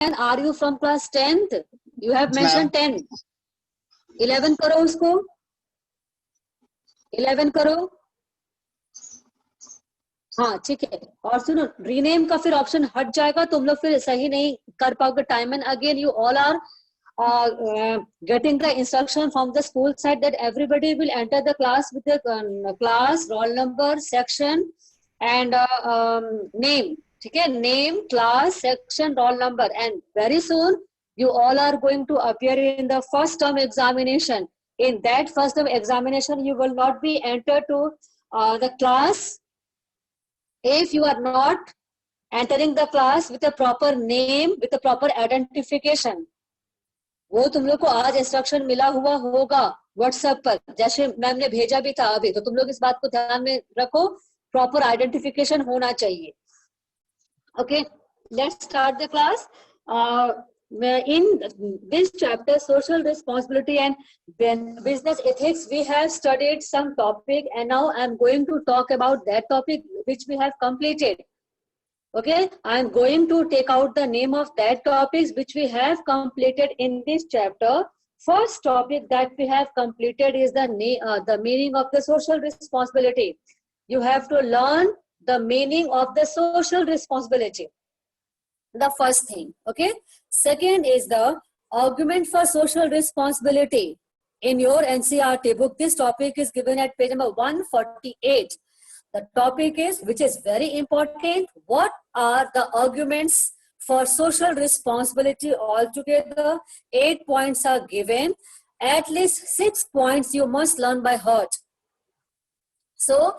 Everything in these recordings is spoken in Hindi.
10, are you from class 10th? You have Yes, mentioned 10. 11 करो उसको, 11 करो. हाँ ठीक है. और सुनो, रीनेम का फिर ऑप्शन हट जाएगा, तुम लोग फिर सही नहीं कर पाओगे. Time and again you all are getting the instruction from the school side that everybody will enter the class with the class, roll number, section and name. ठीक है, name, class, section, roll number, and very soon you all are going to appear in the first term examination. In that first term examination, you will not be entered to the class if you are not entering the class with a proper name, with a proper identification. वो तुम लोग को आज इंस्ट्रक्शन मिला हुआ होगा व्हाट्सएप पर, जैसे मैम ने भेजा भी था अभी, तो तुम लोग इस बात को ध्यान में रखो, प्रॉपर आइडेंटिफिकेशन होना चाहिए. Okay, let's start the class. In this chapter, social responsibility and business ethics, we have studied some topic, and now I am going to talk about that topic which we have completed. Okay, I am going to take out the name of that topics which we have completed in this chapter. First topic that we have completed is the meaning of the social responsibility. You have to learn the meaning of the social responsibility. The first thing, okay. Second is the argument for social responsibility. In your NCERT book, this topic is given at page number 148. The topic is, which is very important, what are the arguments for social responsibility altogether? 8 points are given. At least 6 points you must learn by heart. So,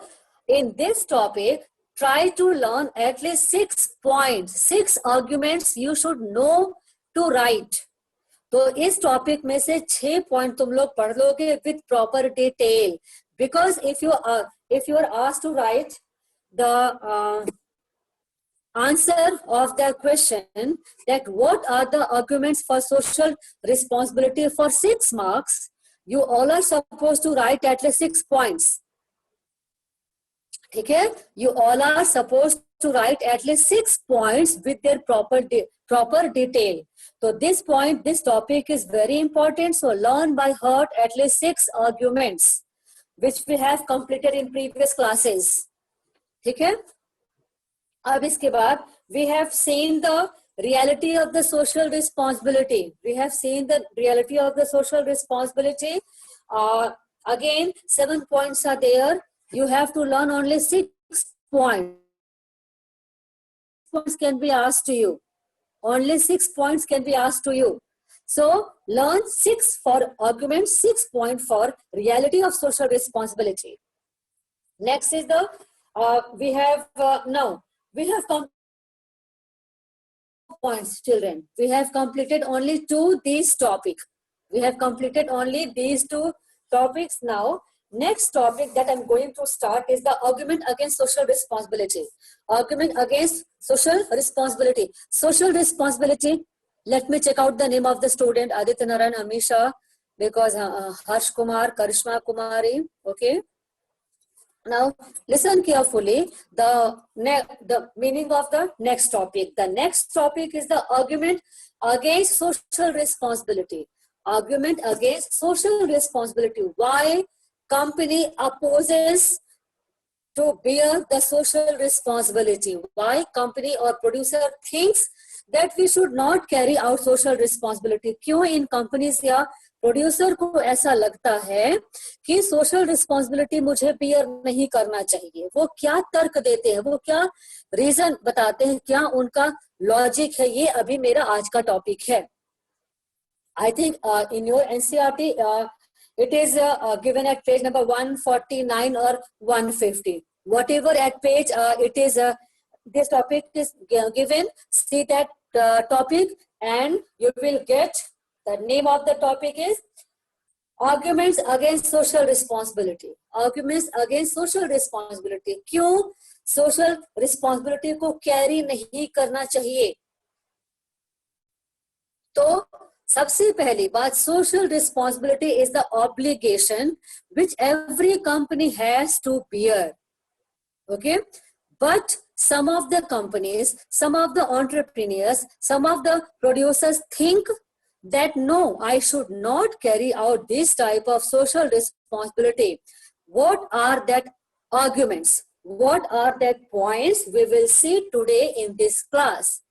in this topic, try to learn at least 6 points, 6 arguments you should know to write. तो इस टॉपिक में से 6 पॉइंट तुम लोग पढ़ लोगे with proper detail. Because if you are asked to write the answer of the question that what are the arguments for social responsibility for 6 marks, you all are supposed to write at least 6 points. Okay, you all are supposed to write at least 6 points with their proper detail. So this topic is very important. So learn by heart at least 6 arguments which we have completed in previous classes. ठीक है? अब इसके बाद we have seen the reality of the social responsibility. We have seen the reality of the social responsibility. Again, 7 points are there. You have to learn only 6 points. Points can be asked to you. Only 6 points can be asked to you. So learn 6 for argument, 6 point for reality of social responsibility. Next is the we have points, children. We have completed only these topics. We have completed only these 2 topics. Now next topic that I'm going to start is the argument against social responsibility. Argument against social responsibility. Social responsibility. Let me check out the name of the student, Aditya Narayan Amisha, because Harsh Kumar, Karishma Kumari. Okay. Now listen carefully. The meaning of the next topic. The next topic is the argument against social responsibility. Argument against social responsibility. Why company opposes to bear the social responsibility? Why company or producer thinks that we should not carry out social responsibility? क्यों इन companies या producer को ऐसा लगता है कि social responsibility मुझे bear नहीं करना चाहिए? वो क्या तर्क देते हैं, वो क्या reason बताते हैं, क्या उनका logic है? ये अभी मेरा आज का topic है. I think in your NCERT it is given at page number 149 or 150. Whatever at page it is, this topic is given. See that topic and you will get the name of the topic is arguments against social responsibility. Arguments against social responsibility. क्यों social responsibility को carry नहीं करना चाहिए? तो सबसे पहली बात, social responsibility is the obligation which every company has to bear. Okay, But some of the companies, some of the entrepreneurs, some of the producers think that no, I should not carry out this type of social responsibility. What are that arguments? What are that points we will see today in this class?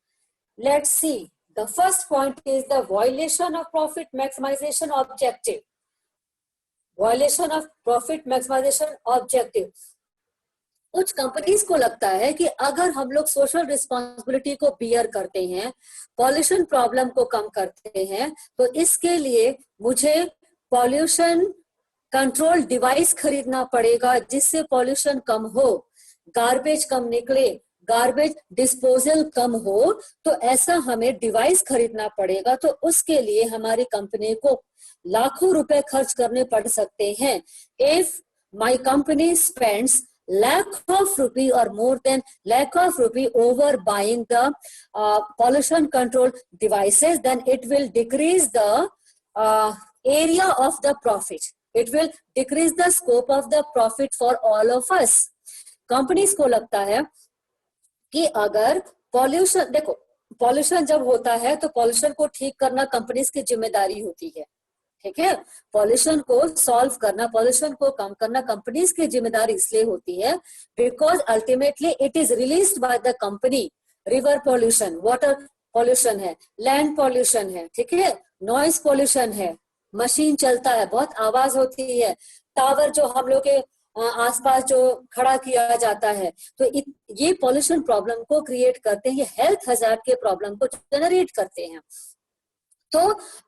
Let's see. The first point is the violation of profit maximization objective. Violation of profit maximization objective. कुछ कंपनीज को लगता है कि अगर हम लोग सोशल रिस्पॉन्सिबिलिटी को बियर करते हैं, पॉल्यूशन प्रॉब्लम को कम करते हैं, तो इसके लिए मुझे पॉल्यूशन कंट्रोल डिवाइस खरीदना पड़ेगा जिससे पॉल्यूशन कम हो, गार्बेज कम निकले, गार्बेज डिस्पोजल कम हो, तो ऐसा हमें डिवाइस खरीदना पड़ेगा। तो उसके लिए हमारी कंपनी को लाखों रुपए खर्च करने पड़ सकते हैं। If my company spends lakh of rupee or more than lakh of rupee over buying the pollution control devices, then it will decrease the area of the profit. It will decrease the scope of the profit for all of us. Companies को लगता है कि अगर पॉल्यूशन, देखो पॉल्यूशन जब होता है तो पॉल्यूशन को ठीक करना कंपनीज की जिम्मेदारी होती है, ठीक है। पॉल्यूशन को सॉल्व करना, पॉल्यूशन को कम करना कंपनीज की जिम्मेदारी इसलिए होती है because ultimately it is released by the company. River pollution, water pollution है, लैंड पॉल्यूशन है, ठीक है, नॉइज पॉल्यूशन है, मशीन चलता है, बहुत आवाज होती है, टावर जो हम लोग के आसपास जो खड़ा किया जाता है, तो ये पॉल्यूशन प्रॉब्लम को क्रिएट करते हैं, ये हेल्थ हजार्ड के प्रॉब्लम को जनरेट करते हैं। तो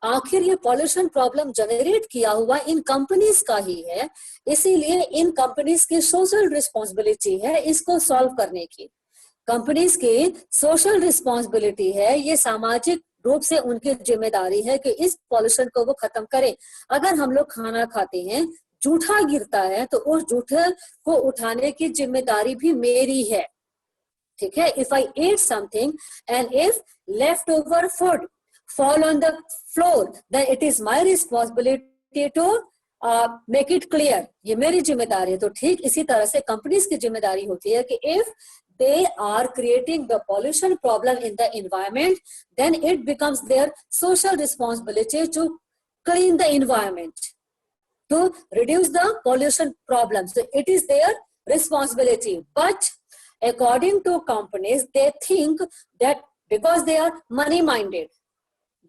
आखिर ये पॉल्यूशन प्रॉब्लम जनरेट किया हुआ इन कंपनीज का ही है, इसीलिए इन कंपनीज की सोशल रिस्पॉन्सिबिलिटी है इसको सॉल्व करने की। कंपनीज की सोशल रिस्पॉन्सिबिलिटी है, ये सामाजिक रूप से उनकी जिम्मेदारी है कि इस पॉल्यूशन को वो खत्म करें। अगर हम लोग खाना खाते हैं, जूठा गिरता है, तो उस जूठे को उठाने की जिम्मेदारी भी मेरी है, ठीक है। If I eat something and if left over food fall on the floor, then it is my responsibility to make it clear. ये मेरी जिम्मेदारी है। तो ठीक इसी तरह से कंपनीज की जिम्मेदारी होती है कि if they are creating the pollution problem in the environment, then it becomes their social responsibility to clean the environment, to reduce the pollution problem. So it is their responsibility. But according to companies, they think that because they are money-minded,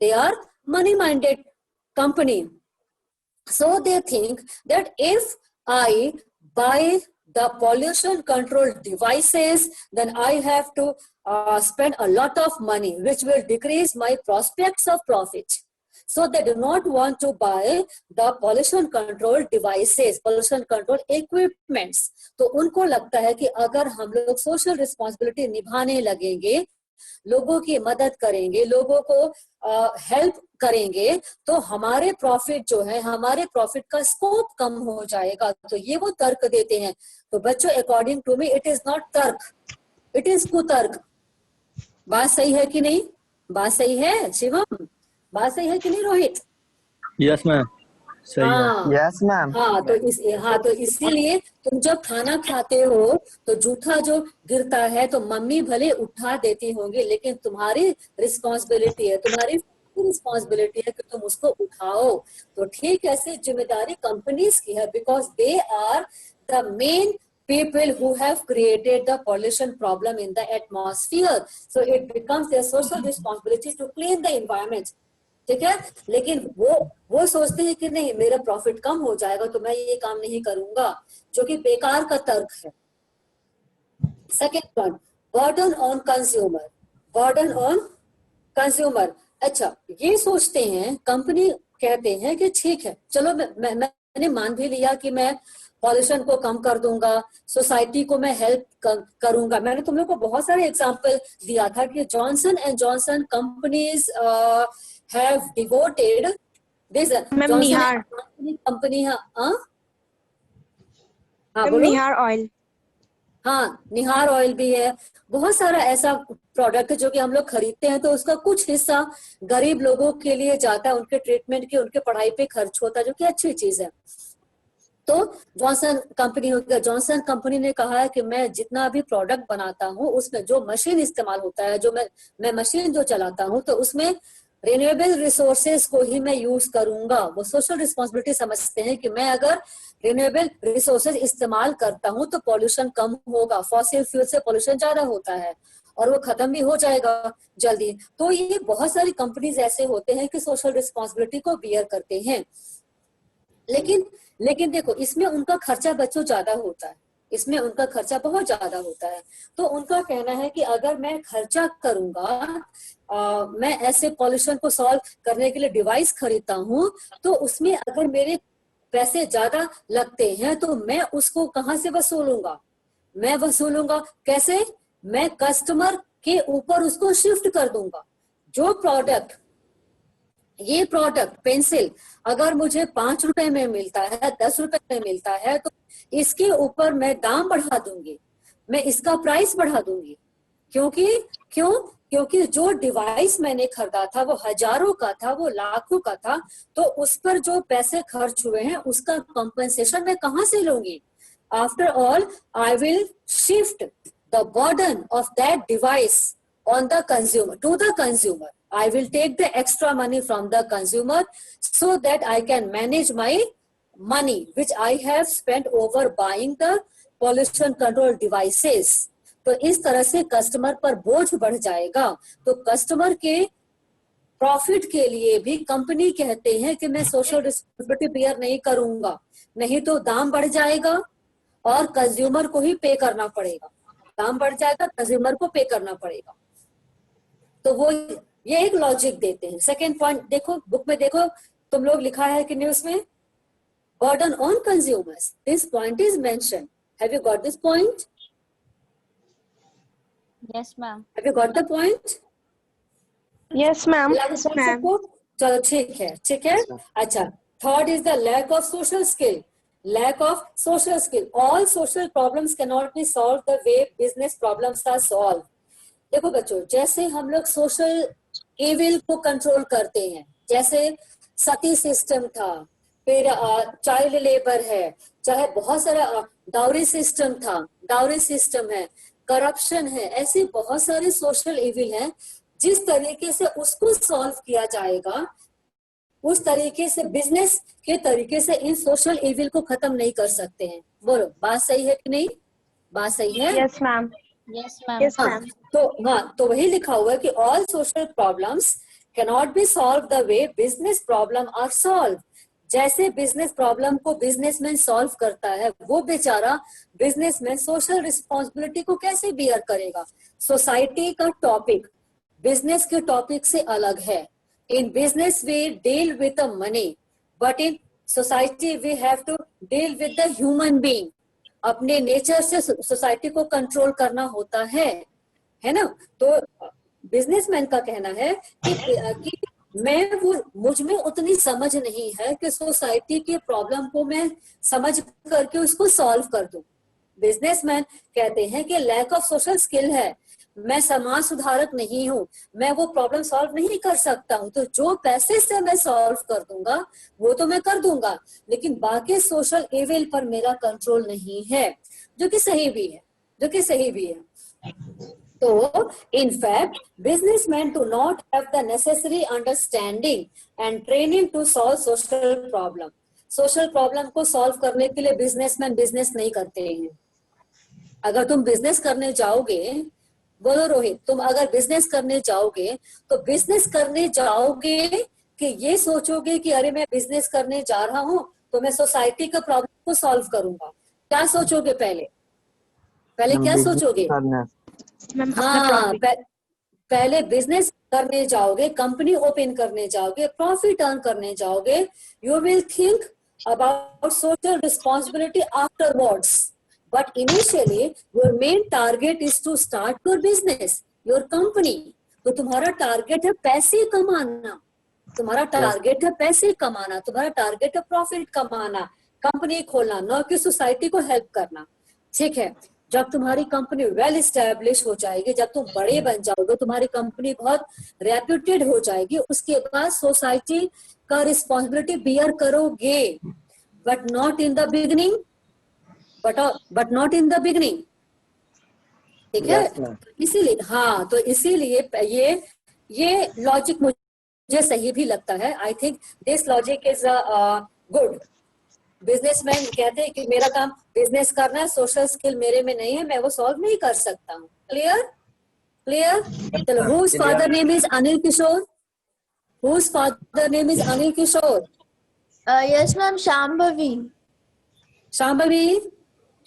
they are money-minded company. So they think that if I buy the pollution control devices, then I have to spend a lot of money, which will decrease my prospects of profit. So they do not want to buy the pollution control devices, pollution control equipments. तो उनको लगता है कि अगर हम लोग social responsibility निभाने लगेंगे, लोगों की मदद करेंगे, लोगों को हेल्प करेंगे, तो हमारे प्रॉफिट जो है, हमारे प्रॉफिट का स्कोप कम हो जाएगा। तो ये वो तर्क देते हैं। तो बच्चों, according to me it is not तर्क, इट इज कुतर्क। बात सही है कि नहीं? बात सही है शिवम? बात सही है कि नहीं रोहित? यस मैम, सही है। Yes ma'am. तो इसीलिए तुम जब खाना खाते हो तो जूठा जो गिरता है तो मम्मी भले उठा देती होंगी, लेकिन तुम्हारी रिस्पॉन्सिबिलिटी है, तुम्हारी रिस्पॉन्सिबिलिटी है कि तुम उसको उठाओ। तो ठीक ऐसे जिम्मेदारी कंपनीज की है, because they are the main people who have created the pollution problem in the atmosphere. So it becomes their social responsibility to clean the environment. ठीक है, लेकिन वो सोचते हैं कि नहीं, मेरा प्रॉफिट कम हो जाएगा तो मैं ये काम नहीं करूंगा, जो कि बेकार का तर्क है। Second point, burden on consumer, burden on consumer. अच्छा, ये सोचते हैं, कंपनी कहते हैं कि ठीक है, चलो मैंने मान भी लिया कि मैं पॉल्यूशन को कम कर दूंगा, सोसाइटी को मैं हेल्प करूंगा। मैंने तुम लोग को बहुत सारे एग्जांपल दिया था कि Johnson and Johnson companies have devoted this company Nihar oil, हाँ निहार ऑयल भी है, बहुत सारा ऐसा प्रोडक्ट है जो कि हम लोग खरीदते हैं, तो उसका कुछ हिस्सा गरीब लोगों के लिए जाता है, उनके ट्रीटमेंट के, उनके पढ़ाई पे खर्च होता है, जो कि अच्छी चीज है। तो जॉनसन कंपनी हो गया, जॉनसन कंपनी ने कहा है कि मैं जितना भी प्रोडक्ट बनाता हूँ उसमें जो मशीन इस्तेमाल होता है, जो मैं मशीन जो चलाता हूँ, तो उसमें रिन्यूएबल रिसोर्सेज को ही मैं यूज करूंगा। वो सोशल रिस्पॉन्सिबिलिटी समझते हैं कि मैं अगर रिन्यूएबल रिसोर्सेज इस्तेमाल करता हूँ तो पॉल्यूशन कम होगा। फॉसिल फ्यूल से पॉल्यूशन ज्यादा होता है और वो खत्म भी हो जाएगा जल्दी। तो ये बहुत सारी कंपनीज ऐसे होते हैं कि सोशल रिस्पॉन्सिबिलिटी को बियर करते हैं, लेकिन देखो इसमें उनका खर्चा बच्चों ज्यादा होता है, इसमें उनका खर्चा बहुत ज्यादा होता है। तो उनका कहना है कि अगर मैं खर्चा करूंगा, मैं ऐसे पॉल्यूशन को सॉल्व करने के लिए डिवाइस खरीदता हूँ, तो उसमें अगर मेरे पैसे ज्यादा लगते हैं तो मैं उसको कहाँ से वसूलूंगा? मैं वसूलूंगा कैसे? मैं कस्टमर के ऊपर उसको शिफ्ट कर दूंगा। जो प्रोडक्ट, ये प्रोडक्ट पेंसिल अगर मुझे 5 रुपए में मिलता है, 10 रुपए में मिलता है, तो इसके ऊपर मैं दाम बढ़ा दूंगी, मैं इसका प्राइस बढ़ा दूंगी। क्योंकि जो डिवाइस मैंने खरीदा था वो हजारों का था, वो लाखों का था, तो उस पर जो पैसे खर्च हुए हैं उसका कंपनसेशन मैं कहां से लूंगी? After all I will shift the burden of that device on the consumer, to the consumer. I will take the extra money from the consumer so that I can manage my money which I have spent over buying the pollution control devices. तो इस तरह से कस्टमर पर बोझ बढ़ जाएगा। तो कस्टमर के प्रॉफिट के लिए भी कंपनी कहते हैं कि मैं सोशल रिस्पॉन्सिबिलिटी बियर नहीं करूंगा, नहीं तो दाम बढ़ जाएगा और कंज्यूमर को ही पे करना पड़ेगा। दाम बढ़ जाएगा, कंज्यूमर को पे करना पड़ेगा। तो वो ये एक लॉजिक देते हैं। सेकेंड पॉइंट देखो, बुक में देखो तुम लोग लिखा है कि न्यूज में burden on consumers, this point is mention. Have you got this point? Yes, ma'am. Have you got the point? Yes, ma'am. Yes, ma'am. चलो ठीक है, ठीक है। अच्छा, third is the lack of social skill. Lack of social skill, all social problems can not be solved the way business problems are solved. देखो बच्चों, जैसे हम लोग सोशल इविल को कंट्रोल करते हैं, जैसे सती सिस्टम था, फिर चाइल्ड लेबर है, चाहे बहुत सारा डाउरी सिस्टम था, डाउरी सिस्टम है, करप्शन है, ऐसे बहुत सारे सोशल इविल हैं। जिस तरीके से उसको सॉल्व किया जाएगा उस तरीके से बिजनेस के तरीके से इन सोशल इविल को खत्म नहीं कर सकते हैं। बोलो, बात सही है कि नहीं? बात सही है? Yes, ma'am. Yes, ma'am. Yes, ma'am. तो वही लिखा हुआ है कि all social problems can not be solved the way business problem are solved. जैसे बिजनेस प्रॉब्लम को बिजनेसमैन सॉल्व करता है, वो बेचारा बिजनेसमैन सोशल रिस्पॉन्सिबिलिटी को कैसे बियर करेगा? सोसाइटी का टॉपिक बिजनेस के टॉपिक से अलग है। In business we deal with the money, but in society we have to deal with the human being. अपने नेचर से सोसाइटी को कंट्रोल करना होता है ना? तो बिजनेसमैन का कहना है कि मुझ में उतनी समझ नहीं है कि सोसाइटी के प्रॉब्लम को मैं समझ करके उसको सॉल्व कर दूं। बिजनेसमैन कहते हैं कि लैक ऑफ सोशल स्किल है, मैं समाज सुधारक नहीं हूं, मैं वो प्रॉब्लम सॉल्व नहीं कर सकता हूं। तो जो पैसे से मैं सॉल्व कर दूंगा वो तो मैं कर दूंगा, लेकिन बाकी सोशल इविल पर मेरा कंट्रोल नहीं है, जो कि सही भी है। तो in fact, businessmen do not have the necessary understanding and training to solve social problem. Social problem को solve करने के लिए बिजनेसमैन बिजनेस नहीं करते हैं। अगर तुम बिजनेस करने जाओगे, बोलो रोहित, तुम अगर बिजनेस करने जाओगे तो बिजनेस करने जाओगे कि ये सोचोगे कि अरे मैं बिजनेस करने जा रहा हूं तो मैं सोसाइटी का प्रॉब्लम को सॉल्व करूंगा? क्या सोचोगे? पहले क्या सोचोगे? हाँ, पहले बिजनेस करने जाओगे, कंपनी ओपन करने जाओगे, प्रॉफिट अर्न करने जाओगे, you will think about social responsibility afterwards, but initially your main target is to start your business, your company. तो तुम्हारा टारगेट है पैसे कमाना, तुम्हारा टारगेट है प्रॉफिट कमाना, कंपनी खोलना, न कि सोसाइटी को हेल्प करना। ठीक है, जब तुम्हारी कंपनी वेल एस्टेब्लिश हो जाएगी, जब तुम बड़े बन जाओगे, तुम्हारी कंपनी बहुत रेप्यूटेड हो जाएगी, उसके बाद सोसाइटी का रिस्पॉन्सिबिलिटी बियर करोगे। but not in the beginning, but not in the beginning. ठीक है? Yes, ma'am. इसीलिए हाँ, तो इसीलिए ये लॉजिक मुझे सही भी लगता है. I think this logic is good. Businessman कहते हैं कि मेरा काम बिजनेस करना है, सोशल स्किल मेरे में नहीं है, मैं वो सॉल्व नहीं कर सकता हूँ. क्लियर. चलो, whose father name is Anil Kishore? Whose father name is Anil Kishore? Yes, ma'am. Shambhavi. Shambhavi,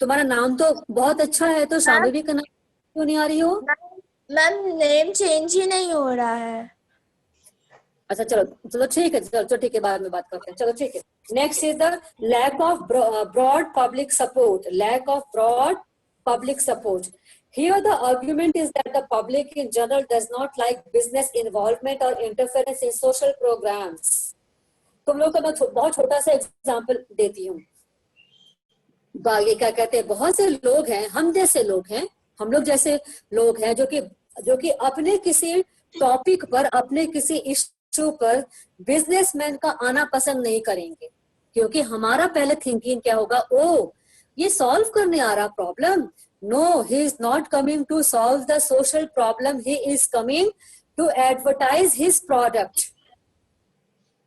तुम्हारा नाम तो बहुत अच्छा है, तो शांभवी का नाम क्यों नहीं आ रही हो? मैम नेम चेंज ही नहीं हो रहा है. अच्छा चलो ठीक है, चलो ठीक है, बाद में बात करते हैं. चलो ठीक है. Next is the lack of broad public support. Lack of broad public support. Here the argument is that the public in general does not like business involvement or interference in social programs. तुम लोग को मैं बहुत छोटा सा एग्जांपल देती हूँ. ये क्या कहते हैं, बहुत से लोग हैं, हम जैसे लोग हैं, हम लोग जैसे लोग हैं जो कि अपने किसी टॉपिक पर, अपने किसी इश्यू पर बिजनेसमैन का आना पसंद नहीं करेंगे, क्योंकि हमारा पहले थिंकिंग क्या होगा, ओ ये सॉल्व करने आ रहा problem. No, he is not coming to solve the social problem, he is coming to advertise his product.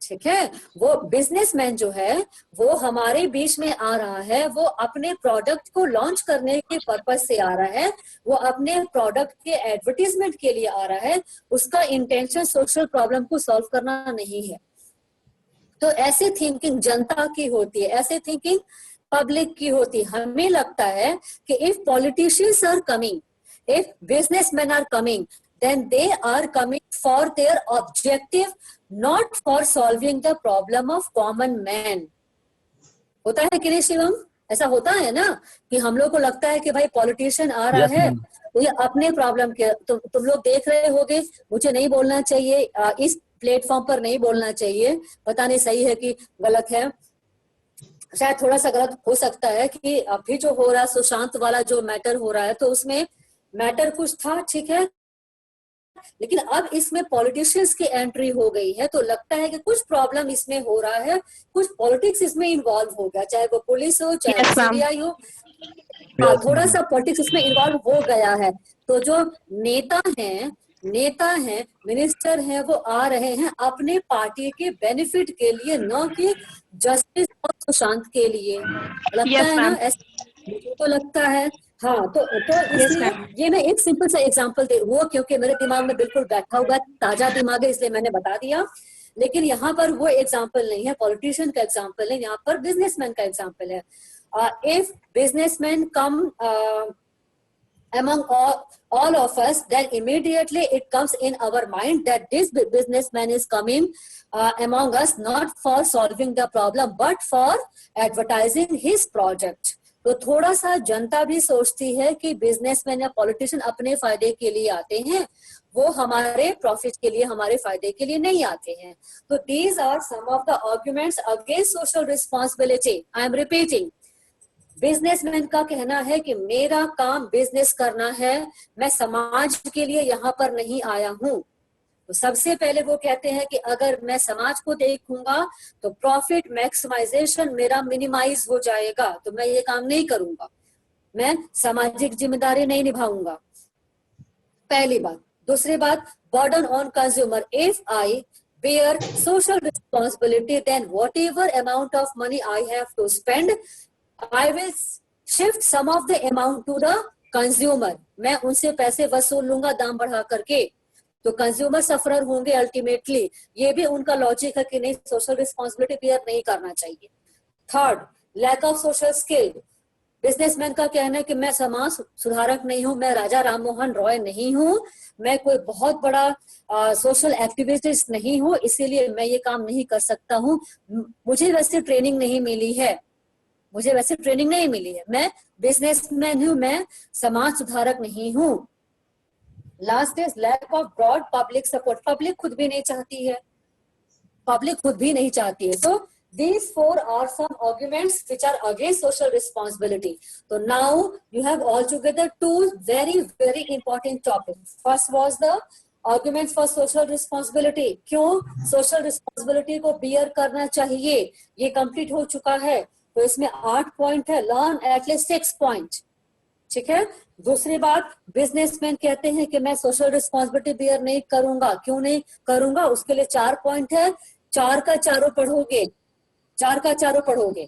ठीक है, वो बिजनेसमैन जो है वो हमारे बीच में आ रहा है, वो अपने प्रोडक्ट को लॉन्च करने के पर्पस से आ रहा है, वो अपने प्रोडक्ट के एडवर्टीजमेंट के लिए आ रहा है. उसका इंटेंशन सोशल प्रॉब्लम को सॉल्व करना नहीं है. तो ऐसे थिंकिंग जनता की होती है, ऐसे थिंकिंग पब्लिक की होती. हमें लगता है कि if politicians are coming, if businessman are coming, then they are coming for their objective, not for solving the problem of common man. होता है कि नहीं शिवम? ऐसा होता है ना कि हम लोग को लगता है कि भाई पॉलिटिशियन आ रहा है तो ये अपने प्रॉब्लम के, तुम लोग देख रहे होगे, मुझे नहीं बोलना चाहिए, इस प्लेटफॉर्म पर नहीं बोलना चाहिए, पता नहीं सही है कि गलत है, शायद थोड़ा सा गलत हो सकता है कि अभी जो हो रहा है सुशांत वाला जो मैटर हो रहा है, तो उसमें मैटर कुछ था, ठीक है, लेकिन अब इसमें पॉलिटिशियंस की एंट्री हो गई है, तो लगता है कि कुछ प्रॉब्लम इसमें हो रहा है, कुछ पॉलिटिक्स इसमें इन्वॉल्व हो गया, चाहे वो पुलिस हो, चाहे सीबीआई हो, थोड़ा सा पॉलिटिक्स इसमें इन्वॉल्व हो गया है. तो जो नेता हैं, मिनिस्टर हैं, वो आ रहे हैं अपने पार्टी के बेनिफिट के लिए, न कि जस्टिस और सुशांत के लिए. लगता है ना, मुझे तो लगता है. हाँ, तो इसलिए ये मैं एक सिंपल सा एग्जांपल दे, वो क्योंकि मेरे दिमाग में बिल्कुल बैठा हुआ है, ताजा दिमाग है, इसलिए मैंने बता दिया. लेकिन यहाँ पर वो एग्जांपल नहीं है, पॉलिटिशियन का एग्जांपल है, यहाँ पर बिजनेसमैन का एग्जांपल है. If businessman come among all of us, then immediately it comes in our mind that this businessman is coming among us not for solving the problem but for advertising his project. तो थोड़ा सा जनता भी सोचती है कि बिजनेसमैन या पॉलिटिशियन अपने फायदे के लिए आते हैं, वो हमारे प्रॉफिट के लिए, हमारे फायदे के लिए नहीं आते हैं. तो these are some of the arguments against social responsibility. I am repeating. Businessman का कहना है कि मेरा काम बिजनेस करना है, मैं समाज के लिए यहाँ पर नहीं आया हूँ. तो सबसे पहले वो कहते हैं कि अगर मैं समाज को देखूंगा तो प्रॉफिट मैक्सिमाइजेशन मेरा मिनिमाइज हो जाएगा, तो मैं ये काम नहीं करूंगा, मैं सामाजिक जिम्मेदारी नहीं निभाऊंगा. पहली बात. दूसरी बात, burden on consumer. If I bear social responsibility, then whatever amount of money I have to spend, I will shift some of the amount to the consumer. मैं उनसे पैसे वसूल लूंगा दाम बढ़ा करके, तो कंज्यूमर सफरर होंगे अल्टीमेटली. ये भी उनका लॉजिक है कि नहीं, सोशल रिस्पॉन्सिबिलिटी बेयर नहीं करना चाहिए. Third, lack of social skill. Businessman का कहना है कि मैं समाज सुधारक नहीं हूं, मैं राजा राम मोहन रॉय नहीं हूं, मैं कोई बहुत बड़ा सोशल एक्टिविस्ट नहीं हूं, इसीलिए मैं ये काम नहीं कर सकता हूं, मुझे वैसे ट्रेनिंग नहीं मिली है, मैं बिजनेसमैन हूं, मैं समाज सुधारक नहीं हूं. Last is lack of broad public support. Public खुद भी नहीं चाहती है. So these four are some arguments which are against social responsibility. So now you have altogether two very very important topics. First was the arguments for social responsibility. क्यों social responsibility को bear करना चाहिए, ये complete हो चुका है. तो इसमें 8 पॉइंट है, लर्न एटलीस्ट 6 पॉइंट, ठीक है। दूसरी बात, बिजनेसमैन कहते हैं कि मैं सोशल रिस्पॉन्सिबिलिटी बियर नहीं करूंगा, क्यों नहीं करूंगा, उसके लिए 4 पॉइंट है, 4 का चारों पढ़ोगे, 4 का चारों पढ़ोगे।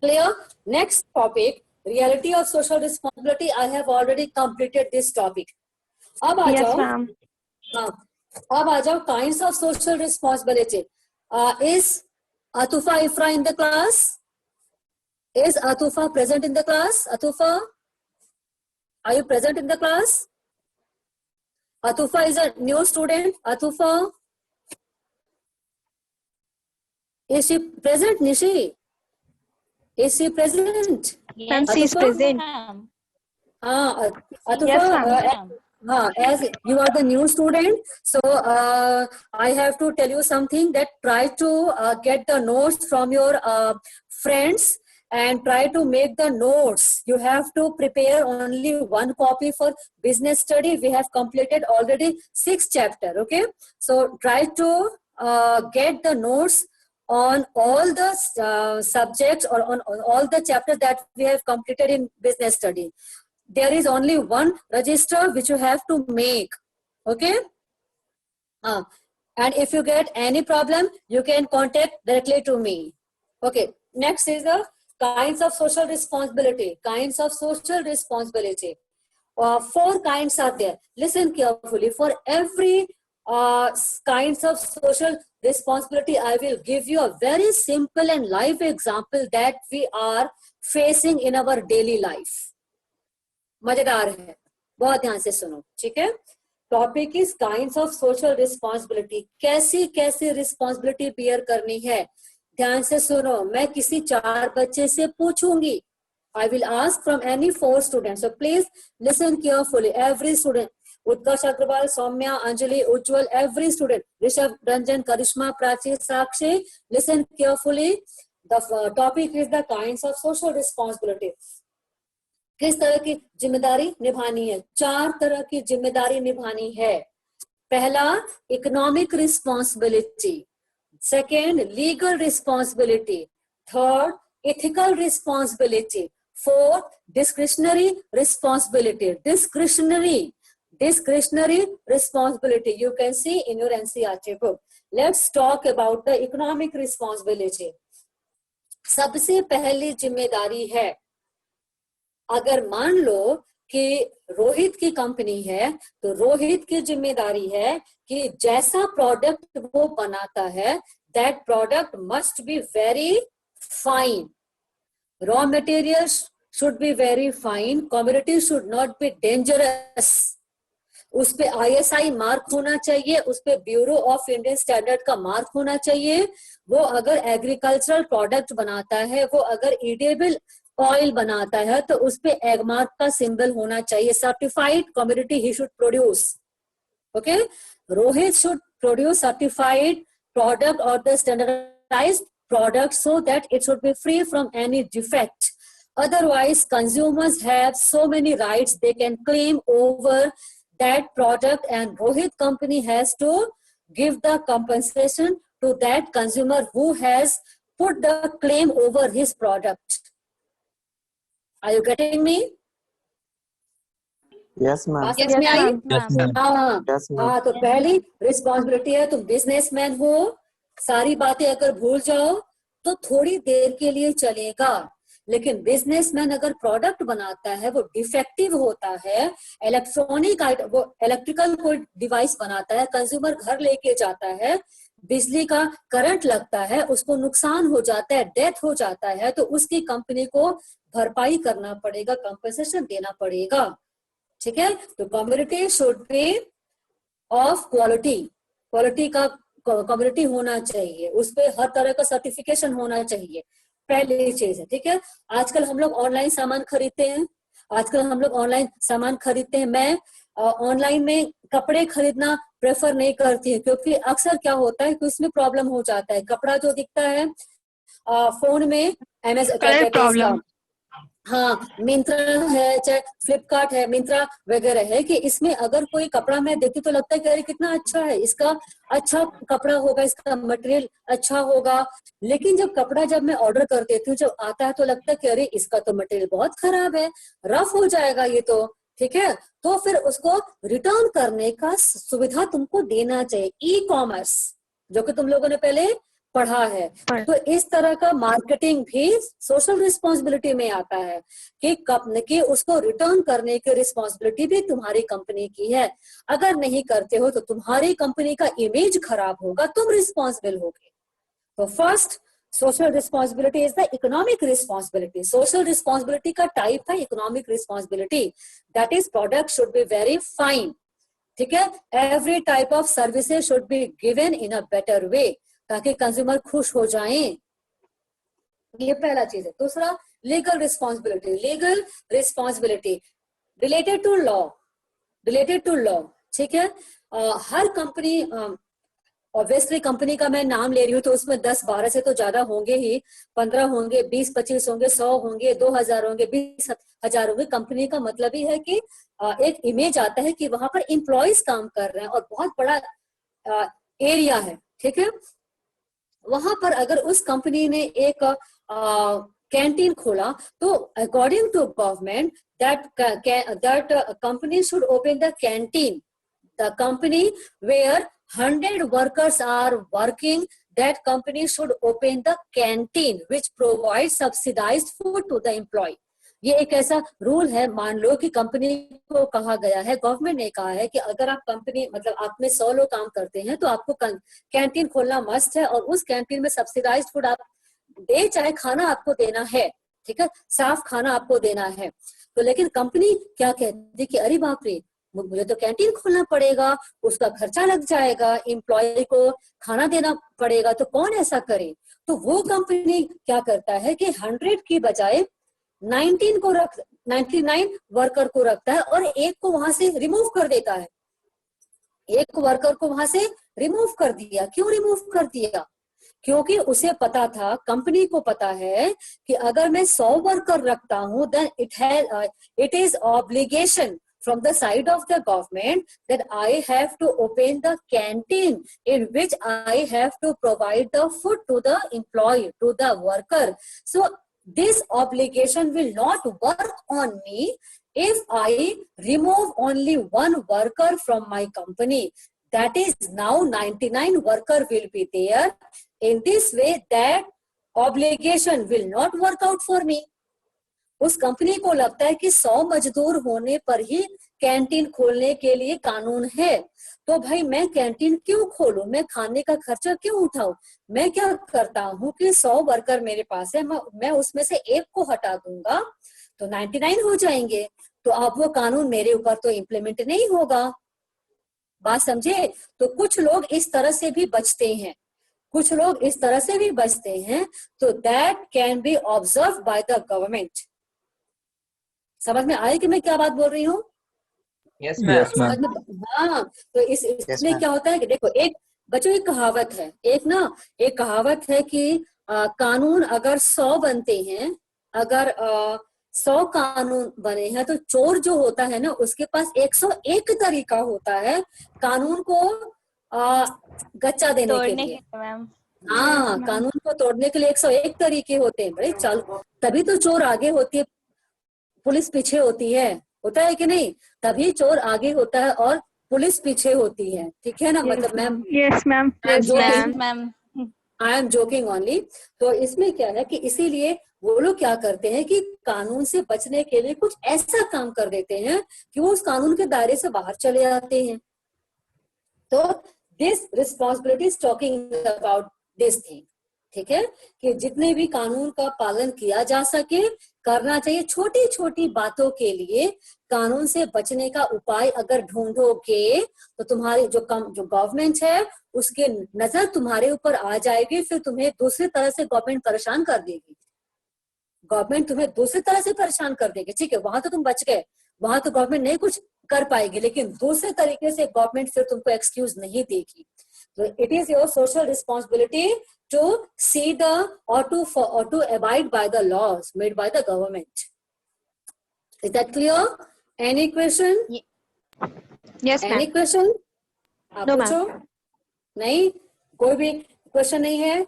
Clear? Next topic, reality of social responsibility. I have already completed this topic. अब आ जाओ, हाँ, अब आ जाओ kinds of social responsibility. Is Atufa Ifra in the class? Is Atufa present in the class? Atufa, are you present in the class? Atufa is a new student. Atufa, is she present? Nishi, is she present? Ma'am, she is present. Atufa, Yes, ma'am. as you are the new student, so I have to tell you something, that try to get the notes from your friends and try to make the notes. You have to prepare only 1 copy for business study. We have completed already 6 chapter, okay? So try to get the notes on all the subjects or on all the chapters that we have completed in business study. There is only 1 register which you have to make, okay? And if you get any problem, you can contact directly to me. Okay, next is the kinds of social responsibility. Kinds of social responsibility. 4 kinds are there. Listen carefully. For every kinds of social responsibility, I will give you a very simple and live example that we are facing in our daily life. मजेदार है, बहुत ध्यान से सुनो, ठीक है। Topic is kinds of social responsibility. कैसी कैसी रिस्पॉन्सिबिलिटी बियर करनी है, ध्यान से सुनो। मैं किसी 4 बच्चे से पूछूंगी, I will ask from any 4 students, so please listen carefully. Every student, Utkarsh Agrawal, Saumya, Anjali, Ujjwal, every student, Rishabh, Ranjan, Karishma, Prachi, Sakshi, listen carefully. The topic is the kinds of social responsibility. किस तरह की जिम्मेदारी निभानी है? 4 तरह की जिम्मेदारी निभानी है। पहला, economic responsibility. Second, legal responsibility. Third, ethical responsibility. Fourth, discretionary responsibility. discretionary responsibility you can see in your NCERT book. Let's talk about the economic responsibility. सबसे पहली जिम्मेदारी है, अगर मान लो कि रोहित की कंपनी है, तो रोहित की जिम्मेदारी है कि जैसा प्रोडक्ट वो बनाता है, that product must be very fine. Raw materials should be very fine. Commodity should not be dangerous. उस पे ISI मार्क होना चाहिए, उस पे ब्यूरो ऑफ इंडियन स्टैंडर्ड का मार्क होना चाहिए। वो अगर एग्रीकल्चरल प्रोडक्ट बनाता है, वो अगर ईडेबल ऑयल बनाता है, तो उस पे एग मार्क का सिंबल होना चाहिए। Certified commodity he should produce. Okay, Rohit should produce certified product or the standardized product so that it should be free from any defect. Otherwise, consumers have so many rights they can claim over that product, and Rohit company has to give the compensation to that consumer who has put the claim over his product. Are you getting me? Yes, ma'am. Yes, ma'am. Yes, ma'am. हाँ, तो पहली रिस्पॉन्सिबिलिटी है, तुम बिजनेसमैन हो, सारी बातें अगर भूल जाओ तो थोड़ी देर के लिए चलेगा, लेकिन बिजनेसमैन अगर प्रोडक्ट बनाता है, वो डिफेक्टिव होता है, इलेक्ट्रॉनिक वो इलेक्ट्रिकल कोई डिवाइस बनाता है, कंज्यूमर घर लेके जाता है, बिजली का करंट लगता है, उसको नुकसान हो जाता है, डेथ हो जाता है, तो उसकी कंपनी को भरपाई करना पड़ेगा, कंपनसेशन देना पड़ेगा। ठीक है, तो community should be of quality, quality का कम्युनिटी होना चाहिए, उस पे हर तरह का सर्टिफिकेशन होना चाहिए, पहली चीज है। ठीक है, आजकल हम लोग ऑनलाइन सामान खरीदते हैं, मैं ऑनलाइन में कपड़े खरीदना प्रेफर नहीं करती है, क्योंकि अक्सर क्या होता है कि उसमें प्रॉब्लम हो जाता है। कपड़ा जो दिखता है फोन में हाँ, मिंत्रा है, चाहे फ्लिपकार्ट है, मिंत्रा वगैरह है, कि इसमें अगर कोई कपड़ा मैं देखती तो लगता है कि अरे कितना अच्छा है, इसका अच्छा कपड़ा होगा, इसका मटेरियल अच्छा होगा। लेकिन जब मैं ऑर्डर कर देती हूँ, जब आता है तो लगता है कि अरे इसका तो मटेरियल बहुत खराब है, रफ हो जाएगा ये तो, ठीक है। तो फिर उसको रिटर्न करने का सुविधा तुमको देना चाहिए। ई कॉमर्स जो कि तुम लोगों ने पहले पढ़ा है, तो इस तरह का मार्केटिंग भी सोशल रिस्पॉन्सिबिलिटी में आता है कि उसको रिटर्न करने की रिस्पॉन्सिबिलिटी भी तुम्हारी कंपनी की है। अगर नहीं करते हो तो तुम्हारी कंपनी का इमेज खराब होगा, तुम रिस्पॉन्सिबल होगे। तो first social responsibility is the economic responsibility. Social responsibility का टाइप था economic responsibility, that is product should be very fine, ठीक है। Every type of services should be given in a better way, ताकि कंज्यूमर खुश हो जाएं। ये पहला चीज है। दूसरा, legal responsibility. Legal responsibility related to law, ठीक है। हर कंपनी, ऑब्वियसली कंपनी का मैं नाम ले रही हूँ तो उसमें 10-12 से तो ज्यादा होंगे ही, 15 होंगे, 20-25 होंगे, 100 होंगे, 2000 होंगे, 20,000 होंगे। कंपनी का मतलब ही है कि एक इमेज आता है कि वहां पर एम्प्लॉयज काम कर रहे हैं और बहुत बड़ा एरिया है, ठीक है। वहां पर अगर उस कंपनी ने एक कैंटीन खोला तो according to government that company should open the canteen, the company where 100 workers are working, that company should open the canteen which provides subsidized food to the employee. ये एक ऐसा रूल है। मान लो कि कंपनी को कहा गया है, गवर्नमेंट ने कहा है कि अगर आप कंपनी मतलब आप में 100 लोग काम करते हैं तो आपको कैंटीन खोलना मस्ट है, और उस कैंटीन में सब्सिडाइज्ड फूड आप दे, चाहे खाना आपको देना है, ठीक है, साफ खाना आपको देना है। तो लेकिन कंपनी क्या कहती है कि अरे बाप रे, मुझे तो कैंटीन खोलना पड़ेगा, उसका खर्चा लग जाएगा, एम्प्लॉय को खाना देना पड़ेगा, तो कौन ऐसा करे। तो वो कंपनी क्या करता है कि 100 की बजाय 99 वर्कर को रखता है और एक को वहां से रिमूव कर देता है। एक वर्कर को वहां से रिमूव कर दिया। क्यों रिमूव कर दिया? क्योंकि उसे पता था, कंपनी को पता है कि अगर मैं 100 वर्कर रखता हूं, then it is obligation from the side of the government that I have to open the canteen in which I have to provide the food to the employee, to the worker. So this obligation will not work on me if I remove only one worker from my company. That is, now 99 worker will be there. In this way, that obligation will not work out for me. उस कंपनी को लगता है कि 100 मजदूर होने पर ही कैंटीन खोलने के लिए कानून है, तो भाई मैं कैंटीन क्यों खोलूं, मैं खाने का खर्चा क्यों उठाऊं। मैं क्या करता हूं कि 100 वर्कर मेरे पास है, मैं उसमें से एक को हटा दूंगा तो 99 हो जाएंगे, तो अब वो कानून मेरे ऊपर तो इम्प्लीमेंट नहीं होगा। बात समझे? तो कुछ लोग इस तरह से भी बचते हैं, कुछ लोग इस तरह से भी बचते हैं, तो that can be observe by the government. समझ में आए कि मैं क्या बात बोल रही हूँ? Yes ma'am. हाँ, तो इसमें क्या होता है कि देखो, एक बच्चों एक कहावत है, एक कहावत है कि कानून अगर 100 बनते हैं, अगर 100 कानून बने हैं, तो चोर जो होता है ना उसके पास 101 तरीका होता है कानून को गच्चा देने के लिए। हाँ, कानून को तोड़ने के लिए 101 तरीके होते हैं। बड़े चलो, तभी तो चोर आगे होती है, पुलिस पीछे होती है, होता है कि नहीं? तभी चोर आगे होता है और पुलिस पीछे होती है, ठीक है ना? मतलब ma'am, yes ma'am, I am joking only. तो इसमें क्या है कि इसीलिए वो लोग क्या करते हैं कि कानून से बचने के लिए कुछ ऐसा काम कर देते हैं कि वो उस कानून के दायरे से बाहर चले जाते हैं। तो this responsibility is talking about this thing, ठीक है, कि जितने भी कानून का पालन किया जा सके करना चाहिए। छोटी छोटी बातों के लिए कानून से बचने का उपाय अगर ढूंढोगे तो तुम्हारी जो गवर्नमेंट है उसके नजर तुम्हारे ऊपर आ जाएगी, फिर तुम्हें दूसरी तरह से गवर्नमेंट परेशान कर देगी, गवर्नमेंट तुम्हें दूसरी तरह से परेशान कर देगी, ठीक है। वहां तो तुम बच गए, वहां तो गवर्नमेंट नहीं कुछ कर पाएगी, लेकिन दूसरे तरीके से गवर्नमेंट फिर तुमको एक्सक्यूज नहीं देगी। तो it is your social responsibility to see the or to abide by the laws made by the government. Is that clear? Any question? Yes, Any ma'am. question? आप No, पूछो। नहीं, कोई भी क्वेश्चन नहीं है?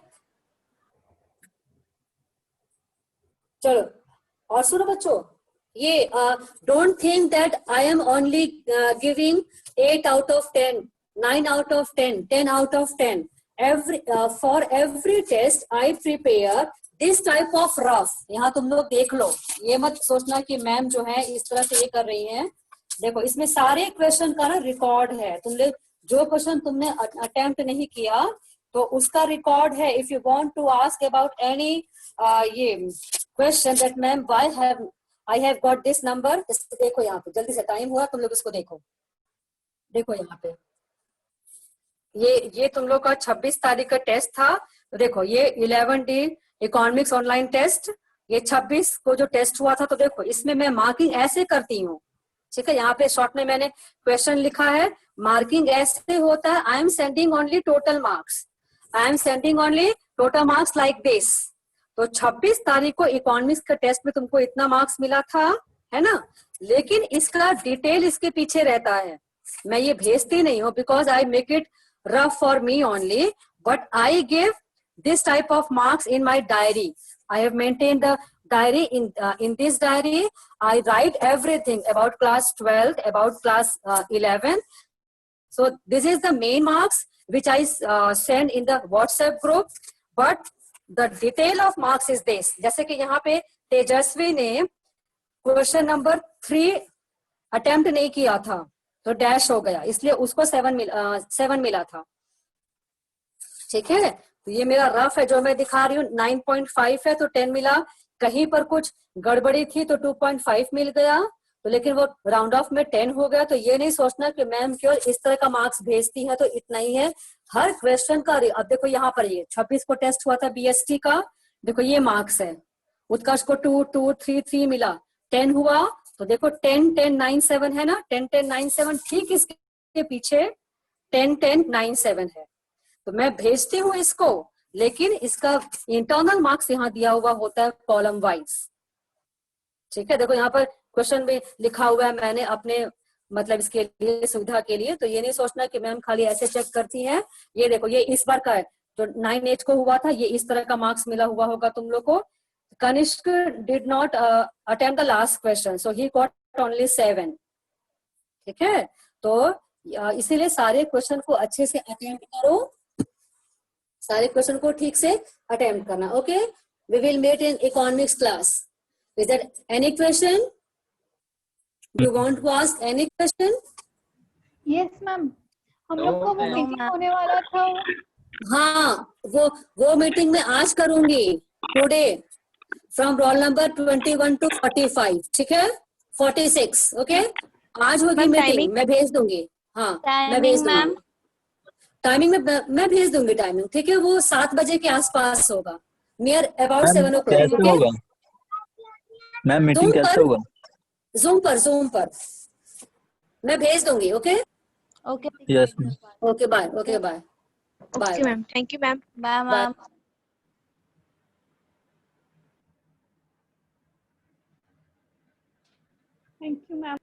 चलो और सुनो बच्चों, ये don't think that I am only giving 8 out of 10, 9 out of 10, 10 out of 10. For every test I prepare this type of rough. यहाँ तुम लोग देख लो, ये मत सोचना कि मैम जो है इस तरह से ये कर रही हैं। देखो इसमें सारे क्वेश्चन का ना रिकॉर्ड है, तुमने जो क्वेश्चन तुमने अटेम्प्ट नहीं किया तो उसका रिकॉर्ड है। If you want to ask about any ये question that ma'am why I have got this number, देखो यहाँ पे जल्दी से, टाइम हुआ, तुम लोग इसको देखो। देखो यहाँ पे ये तुम लोग का 26 तारीख का टेस्ट था, तो देखो ये 11D इकोनॉमिक्स ऑनलाइन टेस्ट, ये 26 को जो टेस्ट हुआ था। तो देखो इसमें मैं मार्किंग ऐसे करती हूँ, ठीक है। यहाँ पे शॉर्ट में मैंने क्वेश्चन लिखा है, मार्किंग ऐसे होता है, I am sending only total marks, I am sending only total marks like this. तो 26 तारीख को इकोनॉमिक्स का टेस्ट में तुमको इतना मार्क्स मिला था, है ना, लेकिन इसका डिटेल इसके पीछे रहता है। मैं ये भेजती नहीं हूँ because I make it rough for me only, but I give this type of marks in my diary. I have maintained the diary. In this diary I write everything about class 12, about class 11. So this is the main marks which I send in the WhatsApp group, but the detail of marks is this. जैसे कि यहाँ पे तेजस्वी ने क्वेश्चन नंबर 3 अटेम्प्ट नहीं किया था तो डैश हो गया, इसलिए उसको 7 मिला था, ठीक है। तो ये मेरा रफ है जो मैं दिखा रही हूँ, 9.5 है तो 10 मिला, कहीं पर कुछ गड़बड़ी थी तो 2.5 मिल गया, तो लेकिन वो राउंड ऑफ में 10 हो गया। तो ये नहीं सोचना कि मैम क्यों इस तरह का मार्क्स भेजती है तो इतना ही है, हर क्वेश्चन का। अब देखो यहाँ पर ये 26 को टेस्ट हुआ था BST का, देखो ये मार्क्स है, उत्कर्ष को 2, 2, 3, 3 मिला, 10 हुआ, तो देखो 10, 10, 9, 7 है ना, 10, 10, 9, 7, ठीक इसके पीछे 10, 10, 9, 7 है। तो मैं भेजती हूँ इसको, लेकिन इसका इंटरनल मार्क्स यहाँ दिया हुआ होता है कॉलम वाइज, ठीक है। देखो यहाँ पर क्वेश्चन में लिखा हुआ है मैंने अपने मतलब इसके लिए सुविधा के लिए, तो ये नहीं सोचना कि मैम खाली ऐसे चेक करती हैं। ये देखो ये इस बार का है, जो 9H को हुआ था, ये इस तरह का मार्क्स मिला हुआ होगा तुम लोग को। Kanishk did not attempt the last question, so he got only 7, ठीक है। तो इसीलिए सारे क्वेश्चन को अच्छे से अटेम्प्ट करो, सारे क्वेश्चन को ठीक से अटेम्प्ट करना। Okay, we will meet in economics class. Is there any question? You want to ask any question? Yes ma'am, हम लोग को वो मीटिंग होने वाला था। हाँ, वो मीटिंग में आज करूंगी, today, from roll number 21 to 45, ठीक है, 46, ओके। आज होगी मीटिंग, मैं भेज दूंगी। हाँ मैं भेज दूंगी टाइमिंग, मैं भेज दूंगी टाइमिंग, ठीक है। वो 7 बजे के आसपास होगा, नियर अबाउट 7 o'clock। कैसे होगा मैम मीटिंग, कैसे होगा? Zoom पर मैं भेज दूंगी। Okay Okay. Yes ma'am. Okay bye, okay bye bye. Okay, ma'am. Thank you, ma'am. Bye, ma'am. Thank you ma'am.